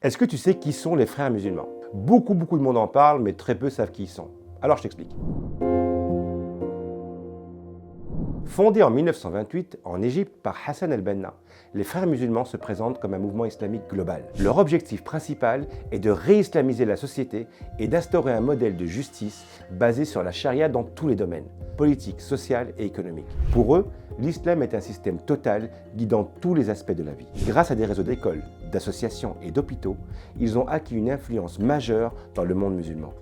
Est-ce que tu sais qui sont les frères musulmans? Beaucoup de monde en parle, mais très peu savent qui ils sont. Alors je t'explique. Fondés en 1928 en Égypte par Hassan el-Banna, les frères musulmans se présentent comme un mouvement islamique global. Leur objectif principal est de réislamiser la société et d'instaurer un modèle de justice basé sur la charia dans tous les domaines, politique, social et économique. Pour eux, l'islam est un système total guidant tous les aspects de la vie. Grâce à des réseaux d'écoles, d'associations et d'hôpitaux, ils ont acquis une influence majeure dans le monde musulman.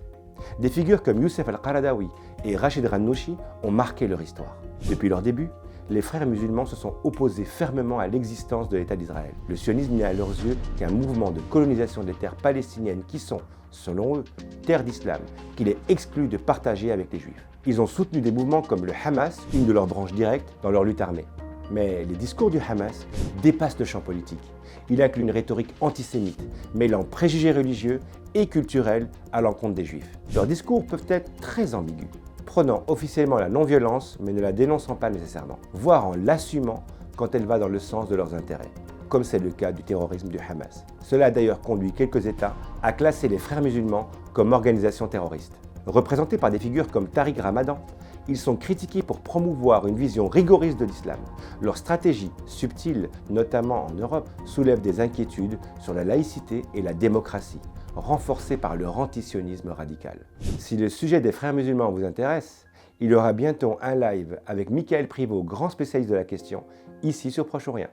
Des figures comme Youssef al-Qaradawi et Rachid Ranouchi ont marqué leur histoire. Depuis leur début, les frères musulmans se sont opposés fermement à l'existence de l'État d'Israël. Le sionisme n'est à leurs yeux qu'un mouvement de colonisation des terres palestiniennes qui sont, selon eux, terres d'islam, qu'il est exclu de partager avec les juifs. Ils ont soutenu des mouvements comme le Hamas, une de leurs branches directes, dans leur lutte armée. Mais les discours du Hamas dépassent le champ politique. Il inclut une rhétorique antisémite, mêlant préjugés religieux et culturels à l'encontre des juifs. Leurs discours peuvent être très ambigus, prônant officiellement la non-violence mais ne la dénonçant pas nécessairement, voire en l'assumant quand elle va dans le sens de leurs intérêts, comme c'est le cas du terrorisme du Hamas. Cela a d'ailleurs conduit quelques États à classer les frères musulmans comme organisation terroriste. Représentés par des figures comme Tariq Ramadan, ils sont critiqués pour promouvoir une vision rigoriste de l'islam. Leur stratégie, subtile, notamment en Europe, soulève des inquiétudes sur la laïcité et la démocratie, renforcées par leur antisionisme radical. Si le sujet des frères musulmans vous intéresse, il y aura bientôt un live avec Michael Privot, grand spécialiste de la question, ici sur Proche-Orient.